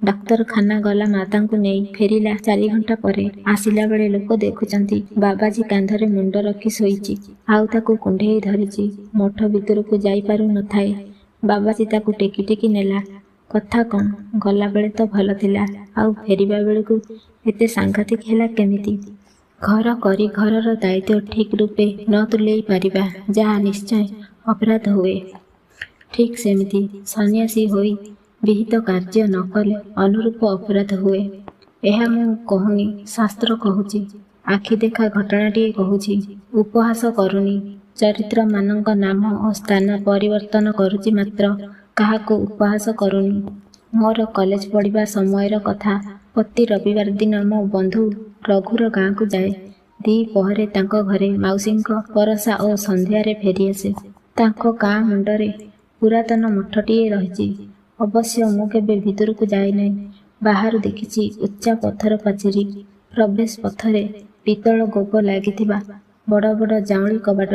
ଡାକ୍ତରଖାନା ଗଲା ମାତାଙ୍କୁ ନେଇ ଫେରିଲା 4 ଘଣ୍ଟା ପରେ। ଆସିଲା ବେଳେ ଲୋକ ଦେଖୁଛନ୍ତି ବାବାଜୀ କାନ୍ଧରେ ମୁଣ୍ଡ ରଖି ଶୋଇଛି, ଆଉ ତାକୁ କୁଣ୍ଢେଇ ଧରିଛି। ମଠ ଭିତରକୁ ଯାଇପାରୁ ନଥାଏ। ବାବାଜୀ ତାକୁ ଟେକି ଟେକି ନେଲା। କଥା କ'ଣ, ଗଲାବେଳେ ତ ଭଲ ଥିଲା, ଆଉ ଫେରିବା ବେଳକୁ ଏତେ ସାଂଘାତିକ ହେଲା କେମିତି? ଘର କରି ଘରର ଦାୟିତ୍ୱ ଠିକ୍ ରୂପେ ନ ତୁଲେଇ ପାରିବା ଯାହା ନିଶ୍ଚୟ ଅପରାଧ ହୁଏ, ଠିକ୍ ସେମିତି ସନ୍ନ୍ୟାସୀ ହୋଇ ବିହିତ କାର୍ଯ୍ୟ ନ କଲେ ଅନୁରୂପ ଅପରାଧ ହୁଏ। ଏହା ମୁଁ କହୁନି, ଶାସ୍ତ୍ର କହୁଛି। ଆଖି ଦେଖା ଘଟଣାଟିଏ କହୁଛି। ଉପହାସ କରୁନି। ଚରିତ୍ରମାନଙ୍କ ନାମ ଓ ସ୍ଥାନ ପରିବର୍ତ୍ତନ କରୁଛି ମାତ୍ର, କାହାକୁ ଉପହାସ କରୁନି। ମୋର କଲେଜ ପଢ଼ିବା ସମୟର କଥା। ପ୍ରତି ରବିବାର ଦିନ ମୋ ବନ୍ଧୁ ରଘୁର ଗାଁକୁ ଯାଏ। ଦ୍ୱିପ୍ରହରେ ତାଙ୍କ ଘରେ ମାଉସୀଙ୍କ ପରସା ଓ ସନ୍ଧ୍ୟାରେ ଫେରିଆସେ। ତାଙ୍କ ଗାଁ ମୁଣ୍ଡରେ ପୁରାତନ ମଠଟିଏ ରହିଛି। ଅବଶ୍ୟ ମୁଁ କେବେ ଭିତରକୁ ଯାଇନାହିଁ। ବାହାରୁ ଦେଖିଛି ଉଚ୍ଚା ପଥର ପାଚେରୀ, ପ୍ରବେଶ ପଥରେ ପିତ୍ତଳ ଗୋପ ଲାଗିଥିବା ବଡ଼ ବଡ଼ ଜାଉଁଳି କବାଟ।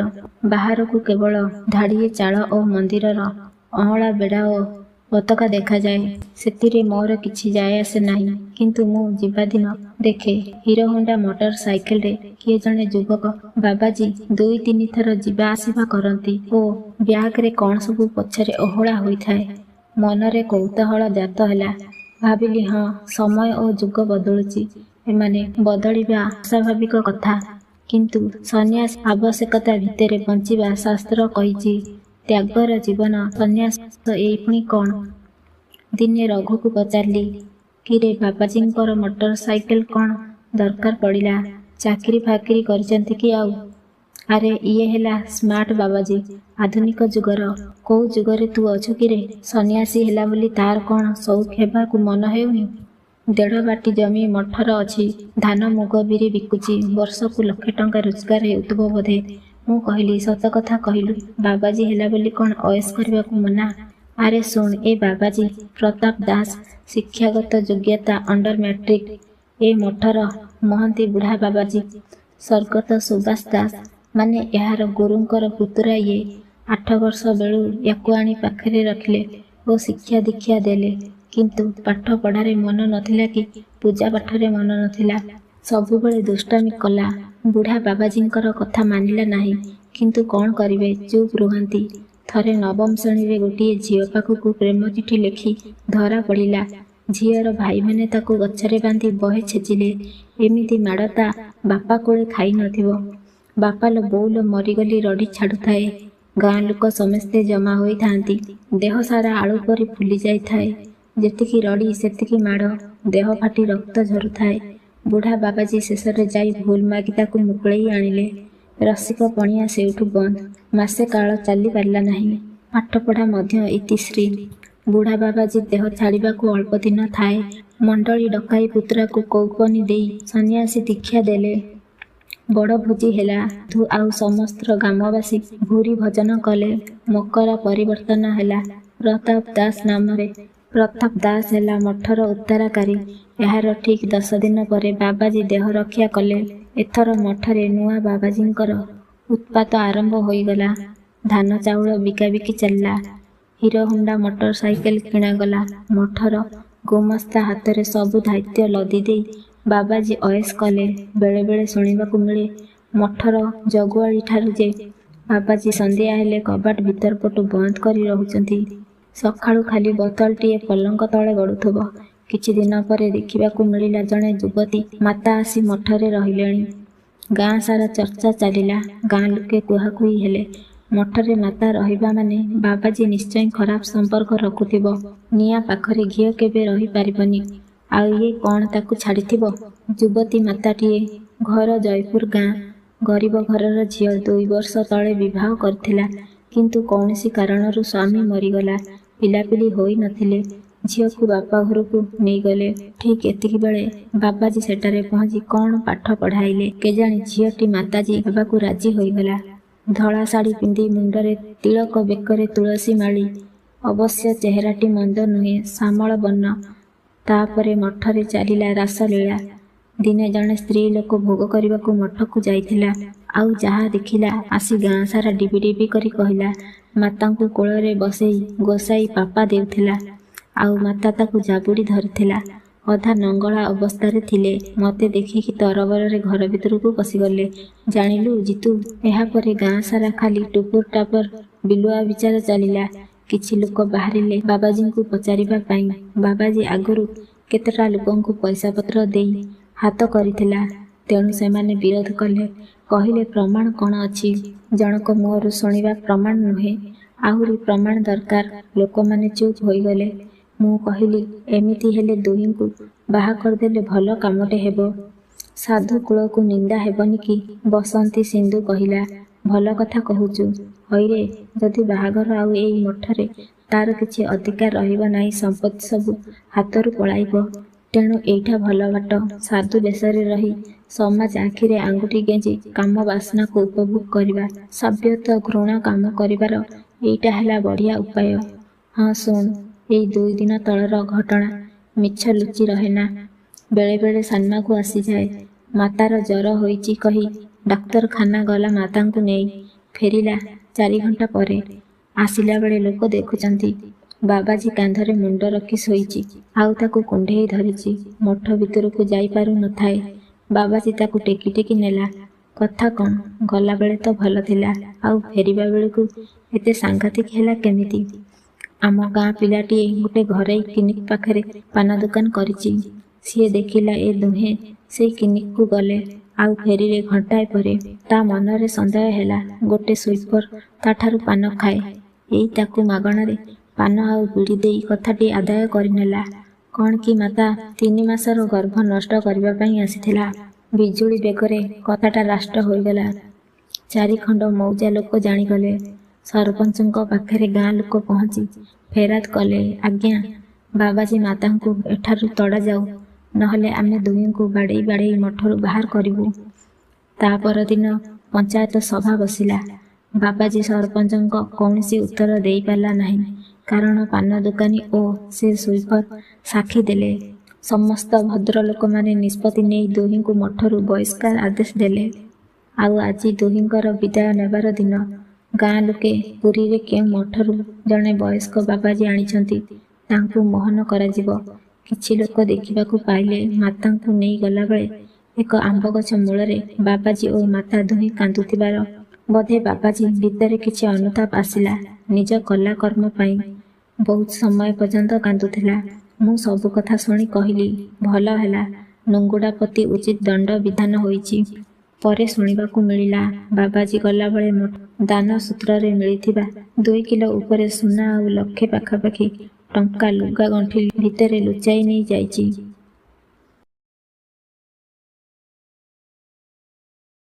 ବାହାରକୁ କେବଳ ଧାଡ଼ିଏ ଚାଳ ଓ ମନ୍ଦିରର ଅଁଳା ବେଢ଼ା ଓ ପତାକା ଦେଖାଯାଏ। ସେଥିରେ ମୋର କିଛି ଯାଏ ଆସେ ନାହିଁ, କିନ୍ତୁ ମୁଁ ଯିବା ଦିନ ଦେଖେ ହିରୋହୋଣ୍ଡା ମୋଟର ସାଇକେଲରେ କିଏ ଜଣେ ଯୁବକ ବାବାଜୀ 2-3 ଥର ଯିବା ଆସିବା କରନ୍ତି ଓ ବ୍ୟାଗରେ କ'ଣ ସବୁ ପଛରେ ଓହଳା ହୋଇଥାଏ। ମନରେ କୌତୂହଳ ଜାତ ହେଲା। ଭାବିଲି, ହଁ, ସମୟ ଓ ଯୁଗ ବଦଳୁଛି, ଏମାନେ ବଦଳିବା ଅସ୍ୱାଭାବିକ କଥା। କିନ୍ତୁ ସନ୍ନ୍ୟାସ ଆବଶ୍ୟକତା ଭିତରେ ବଞ୍ଚିବା ଶାସ୍ତ୍ର କହିଛି। ତ୍ୟାଗର ଜୀବନ ସନ୍ନ୍ୟାସ ଏଇ ପୁଣି କ'ଣ? ଦିନେ ରଘୁକୁ ପଚାରିଲି, କିରେ ବାବାଜୀଙ୍କର ମୋଟର ସାଇକେଲ କ'ଣ ଦରକାର ପଡ଼ିଲା? ଚାକିରି ଫାକିରି କରିଛନ୍ତି କି ଆଉ? ଆରେ ଇଏ ହେଲା ସ୍ମାର୍ଟ ବାବାଜୀ, ଆଧୁନିକ ଯୁଗର। କୋଉ ଯୁଗରେ ତୁ ଅଛୁ କିରେ? ସନ୍ନ୍ୟାସୀ ହେଲା ବୋଲି ତାର କ'ଣ ସଉକ ହେବାକୁ ମନ ହେଉନି? 1.5 ବାଟି ଜମି ମଠର ଅଛି। ଧାନ ମୁଗ ବିରି ବିକୁଛି। ବର୍ଷକୁ ଲକ୍ଷେ ଟଙ୍କା ରୋଜଗାର ହେଉଥିବ ବୋଧେ। ମୁଁ କହିଲି, ସତ କଥା କହିଲୁ, ବାବାଜୀ ହେଲା ବୋଲି କ'ଣ ଅୟସ କରିବାକୁ ମନା? ଆରେ ଶୁଣ, ଏ ବାବାଜୀ ପ୍ରତାପ ଦାସ, ଶିକ୍ଷାଗତ ଯୋଗ୍ୟତା ଅଣ୍ଡର ମ୍ୟାଟ୍ରିକ। ଏ ମଠର ମହନ୍ତୀ ବୁଢ଼ା ବାବାଜୀ ସ୍ୱର୍ଗତ ସୁବାସ ଦାସ, ମାନେ ଏହାର ଗୁରୁଙ୍କର ପୁତୁରା ଇଏ। 8 ବର୍ଷ ବେଳୁ ୟାକୁ ଆଣି ପାଖରେ ରଖିଲେ ଓ ଶିକ୍ଷା ଦୀକ୍ଷା ଦେଲେ। କିନ୍ତୁ ପାଠ ପଢ଼ାରେ ମନ ନଥିଲା କି ପୂଜା ପାଠରେ ମନ ନଥିଲା। ସବୁବେଳେ ଦୁଷ୍ଟାମି କଲା। ବୁଢ଼ା ବାବାଜୀଙ୍କର କଥା ମାନିଲା ନାହିଁ। କିନ୍ତୁ କ'ଣ କରିବେ, ଚୁପ୍ ରୁହନ୍ତି। ଥରେ ନବମ ଶ୍ରେଣୀରେ ଗୋଟିଏ ଝିଅ ପାଖକୁ ପ୍ରେମ ଚିଠି ଲେଖି ଧରା ପଡ଼ିଲା। ଝିଅର ଭାଇମାନେ ତାକୁ ଗଛରେ ବାନ୍ଧି ବହେ ଛେଚିଲେ। ଏମିତି ମାଡ଼ ତା ବାପା କୋଳେ ଖାଇ ନଥିବ। ବାପାଲୋ ବୋଉଲୋ ମରିଗଲି ରଡ଼ି ଛାଡ଼ୁଥାଏ। ଗାଁ ଲୋକ ସମସ୍ତେ ଜମା ହୋଇଥାନ୍ତି। ଦେହ ସାରା ଆଳୁ ପରି ଫୁଲି ଯାଇଥାଏ। ଯେତିକି ରଡ଼ି ସେତିକି ମାଡ଼। ଦେହ ଫାଟି ରକ୍ତ ଝରୁଥାଏ। ବୁଢ଼ା ବାବାଜୀ ଶେଷରେ ଯାଇ ଭୁଲ ମାଗି ତାକୁ ମୁକୁଳେଇ ଆଣିଲେ। ରସିକ ପଣିଆ ସେଇଠୁ ବନ୍ଦ। ମାସେ କାଳ ଚାଲି ପାରିଲା ନାହିଁ। ପାଠପଢ଼ା ମଧ୍ୟ ଇତିଶ୍ରୀ। ବୁଢ଼ା ବାବାଜୀ ଦେହ ଛାଡ଼ିବାକୁ ଅଳ୍ପ ଦିନ ଥାଏ ମଣ୍ଡଳୀ ଡକାଇ ପୁତୁରାକୁ କୌପନୀ ଦେଇ ସନ୍ନ୍ୟାସୀ ଦୀକ୍ଷା ଦେଲେ। ବଡ଼ ଭୋଜି ହେଲା। ଧୁ ଆଉ ସମସ୍ତ ଗ୍ରାମବାସୀ ଭୂରି ଭୋଜନ କଲେ। ମକରା ପରିବର୍ତ୍ତନ ହେଲା ପ୍ରତାପ ଦାସ ନାମରେ। ପ୍ରତାପ ଦାସ ହେଲା ମଠର ଉତ୍ତରାକାରୀ। ଏହାର ଠିକ୍ 10 ଦିନ ପରେ ବାବାଜୀ ଦେହ ରକ୍ଷା କଲେ। ଏଥର ମଠରେ ନୂଆ ବାବାଜୀଙ୍କର ଉତ୍ପାତ ଆରମ୍ଭ ହୋଇଗଲା। ଧାନ ଚାଉଳ ବିକାବିକି ଚାଲିଲା। ହିରୋହୋଣ୍ଡା ମୋଟର ସାଇକେଲ କିଣାଗଲା। ମଠର ଗୁମସ୍ତା ହାତରେ ସବୁ ଦାୟିତ୍ୱ ଲଦି ଦେଇ ବାବାଜୀ ଅୟସ କଲେ। ବେଳେ ବେଳେ ଶୁଣିବାକୁ ମିଳେ ମଠର ଜଗୁଆଳୀଠାରୁ ଯେ ବାବାଜୀ ସନ୍ଧ୍ୟା ହେଲେ କବାଟ ଭିତର ପଟୁ ବନ୍ଦ କରି ରହୁଛନ୍ତି। ସକାଳୁ ଖାଲି ବୋତଲଟିଏ ପଲଙ୍କ ତଳେ ଗଡ଼ୁଥିବ। କିଛି ଦିନ ପରେ ଦେଖିବାକୁ ମିଳିଲା ଜଣେ ଯୁବତୀ ମାତା ଆସି ମଠରେ ରହିଲେଣି। ଗାଁ ସାରା ଚର୍ଚ୍ଚା ଚାଲିଲା। ଗାଁ ଲୋକେ କୁହାକୁହି ହେଲେ, ମଠରେ ମାତା ରହିବା ମାନେ ବାବାଜୀ ନିଶ୍ଚୟ ଖରାପ ସମ୍ପର୍କ ରଖୁଥିବ। ନିଆଁ ପାଖରେ ଘିଅ କେବେ ରହିପାରିବନି। ଆଉ ଇଏ କ'ଣ ତାକୁ ଛାଡ଼ିଥିବ? ଯୁବତୀ ମାତାଟିଏ। ଘର ଜୟପୁର ଗାଁ। ଗରିବ ଘରର ଝିଅ। 2 ବର୍ଷ ତଳେ ବିବାହ କରିଥିଲା। କିନ୍ତୁ କୌଣସି କାରଣରୁ ସ୍ୱାମୀ ମରିଗଲା। ପିଲାପିଲି ହୋଇ ନଥିଲେ। ଝିଅକୁ ବାପା ଘରକୁ ନେଇଗଲେ। ଠିକ୍ ଏତିକିବେଳେ ବାବାଜୀ ସେଠାରେ ପହଞ୍ଚି କ'ଣ ପାଠ ପଢ଼ାଇଲେ କେଜାଣି ଝିଅଟି ମାତାଜୀ ହେବାକୁ ରାଜି ହୋଇଗଲା। ଧଳା ଶାଢ଼ି ପିନ୍ଧି, ମୁଣ୍ଡରେ ତିଳକ, ବେକରେ ତୁଳସୀ ମାଳି। ଅବଶ୍ୟ ଚେହେରାଟି ମନ୍ଦ ନୁହେଁ, ଶ୍ୟାମଳ ବର୍ଣ୍ଣ। ତାପରେ ମଠରେ ଚାଲିଲା ରାସଲୀଳା। ଦିନେ ଜଣେ ସ୍ତ୍ରୀ ଲୋକ ଭୋଗ କରିବାକୁ ମଠକୁ ଯାଇଥିଲା। ଆଉ ଯାହା ଦେଖିଲା ଆସି ଗାଁ ସାରା ଡିବି ଡିବି କରି କହିଲା। ମାତାଙ୍କୁ କୋଳରେ ବସେଇ ଗୋସାଇ ପାପା ଦେଉଥିଲା। ଆଉ ମାତା ତାକୁ ଜାବୁଡ଼ି ଧରିଥିଲା। ଅଧା ନଙ୍ଗଳା ଅବସ୍ଥାରେ ଥିଲେ। ମୋତେ ଦେଖିକି ତରବରରେ ଘର ଭିତରକୁ ପଶିଗଲେ। ଜାଣିଲୁ ଜିତୁ, ଏହାପରେ ଗାଁ ସାରା ଖାଲି ଟୁପୁର ଟାପର ବିଲୁଆ ବିଚାର ଚାଲିଲା। କିଛି ଲୋକ ବାହାରିଲେ ବାବାଜୀଙ୍କୁ ପଚାରିବା ପାଇଁ। ବାବାଜୀ ଆଗରୁ କେତେଟା ଲୋକଙ୍କୁ ପଇସାପତ୍ର ଦେଇ ହାତ କରିଥିଲା। ତେଣୁ ସେମାନେ ବିରୋଧ କଲେ। କହିଲେ ପ୍ରମାଣ କ'ଣ ଅଛି? ଜଣକ ମୁହଁରୁ ଶୁଣିବା ପ୍ରମାଣ ନୁହେଁ, ଆହୁରି ପ୍ରମାଣ ଦରକାର। ଲୋକମାନେ ଚୁପ୍ ହୋଇଗଲେ। ମୁଁ କହିଲି, ଏମିତି ହେଲେ ଦୁହିଁଙ୍କୁ ବାହା କରିଦେଲେ ଭଲ କାମଟେ ହେବ। ସାଧୁ କୂଳକୁ ନିନ୍ଦା ହେବନି କି? ବସନ୍ତୀ ସିନ୍ଧୁ କହିଲା, ଭଲ କଥା କହୁଛୁ। ହଇରେ, ଯଦି ବାହାଘର ଆଉ ଏଇ ମଠରେ ତାର କିଛି ଅଧିକାର ରହିବ ନାହିଁ, ସମ୍ପତ୍ତି ସବୁ ହାତରୁ ପଳାଇବ। ତେଣୁ ଏଇଟା ଭଲ ବାଟ। ସାଧୁ ବେଶରେ ରହି ସମାଜ ଆଖିରେ ଆଙ୍ଗୁଠି ଗେଞ୍ଜି କାମ ବାସନାକୁ ଉପଭୋଗ କରିବା, ସଭ୍ୟତ ଘୃଣ କାମ କରିବାର ଏଇଟା ହେଲା ବଢ଼ିଆ ଉପାୟ। ହଁ ଶୁଣ, ଏଇ 2 ଦିନ ତଳର ଘଟଣା। ମିଛ ଲୁଚି ରହେନା। ବେଳେବେଳେ ସାନ୍ମାକୁ ଆସିଯାଏ। ମାତାର ଜ୍ୱର ହୋଇଛି କହି ଡାକ୍ତରଖାନା ଗଲା ମାତାଙ୍କୁ ନେଇ। ଫେରିଲା 4 ଘଣ୍ଟା ପରେ। ଆସିଲା ବେଳେ ଲୋକ ଦେଖୁଛନ୍ତି। ବାବାଜୀ କାନ୍ଧରେ ମୁଣ୍ଡ ରଖି ଶୋଇଛି, ଆଉ ତାକୁ କୁଣ୍ଢେଇ ଧରିଛି। ମଠ ଭିତରକୁ ଯାଇପାରୁ ନଥାଏ। ବାବାଜୀ ତାକୁ ଟେକି ଟେକି ନେଲା। କଥା କ'ଣ? ଗଲାବେଳେ ତ ଭଲ ଥିଲା, ଆଉ ଫେରିବା ବେଳକୁ ଏତେ ସାଂଘାତିକ ହେଲା କେମିତି? ଆମ ଗାଁ ପିଲାଟିଏ ଗୋଟେ ଘରୋଇ କ୍ଲିନିକ୍ ପାଖରେ ପାନ ଦୋକାନ କରିଛି। ସିଏ ଦେଖିଲା ଏ ଦୁହେଁ ସେଇ କ୍ଲିନିକକୁ ଗଲେ, ଆଉ ଫେରିଲେ ଘଣ୍ଟାଏ ପରେ। ତା ମନରେ ସନ୍ଦେହ ହେଲା, ଗୋଟେ ସୁଇପର ତାଠାରୁ ପାନ ଖାଏ। ଏଇ ତାକୁ ମାଗଣାରେ ପାନ ଆଉ ବିଡ଼ି ଦେଇ କଥାଟି ଆଦାୟ କରିନେଲା। କ'ଣ କି ମାତା 3 ମାସର ଗର୍ଭ ନଷ୍ଟ କରିବା ପାଇଁ ଆସିଥିଲା। ବିଜୁଳି ବେଗରେ କଥାଟା ରାଷ୍ଟ୍ର ହୋଇଗଲା। 4 ଖଣ୍ଡ ମୌଜା ଲୋକ ଜାଣିଗଲେ। ସରପଞ୍ଚଙ୍କ ପାଖରେ ଗାଁ ଲୋକ ପହଞ୍ଚି ଫେରାଦ କଲେ, ଆଜ୍ଞା, ବାବାଜୀ ମାତାଙ୍କୁ ଏଠାରୁ ତଡ଼ାଯାଉ, ନହେଲେ ଆମେ ଦୁହିଁଙ୍କୁ ବାଡ଼େଇ ବାଡ଼େଇ ମଠରୁ ବାହାର କରିବୁ। ତା ପରଦିନ ପଞ୍ଚାୟତ ସଭା ବସିଲା। ବାବାଜୀ ସରପଞ୍ଚଙ୍କ କୌଣସି ଉତ୍ତର ଦେଇପାରିଲା ନାହିଁ, କାରଣ ପାନ ଦୋକାନୀ ଓ ସେ ସୁଇପର ସାକ୍ଷୀ ଦେଲେ। ସମସ୍ତ ଭଦ୍ରଲୋକମାନେ ନିଷ୍ପତ୍ତି ନେଇ ଦୁହିଁଙ୍କୁ ମଠରୁ ବହିଷ୍କାର ଆଦେଶ ଦେଲେ। ଆଉ ଆଜି ଦୁହିଁଙ୍କର ବିଦାୟ ନେବାର ଦିନ। ଗାଁ ଲୋକେ ପୁରୀରେ କେଉଁ ମଠରୁ ଜଣେ ବୟସ୍କ ବାବାଜୀ ଆଣିଛନ୍ତି, ତାଙ୍କୁ ମୋହନ କରାଯିବ। କିଛି ଲୋକ ଦେଖିବାକୁ ପାଇଲେ ମାତାଙ୍କୁ ନେଇ ଗଲାବେଳେ ଏକ ଆମ୍ବଗଛ ମୂଳରେ ବାବାଜୀ ଓ ମାତା ଦୁହେଁ କାନ୍ଦୁଥିବାର। ବୋଧେ ବାବାଜୀ ଭିତରେ କିଛି ଅନୁତାପ ଆସିଲା ନିଜ କଲା କର୍ମ ପାଇଁ। ବହୁତ ସମୟ ପର୍ଯ୍ୟନ୍ତ କାନ୍ଦୁଥିଲା। ମୁଁ ସବୁ କଥା ଶୁଣି କହିଲି, ଭଲ ହେଲା, ନୁଙ୍ଗୁଡ଼ା ପ୍ରତି ଉଚିତ ଦଣ୍ଡ ବିଧାନ ହୋଇଛି। ପରେ ଶୁଣିବାକୁ ମିଳିଲା, ବାବାଜୀ ଗଲାବେଳେ ଦାନ ସୂତ୍ରରେ ମିଳିଥିବା 2 କିଲୋ ଉପରେ ସୁନା ଆଉ ଲକ୍ଷେ ପାଖାପାଖି ଟଙ୍କା ଲୁଗା ଗଣ୍ଠି ଭିତରେ ଲୁଚାଇ ନେଇ ଯାଇଛି।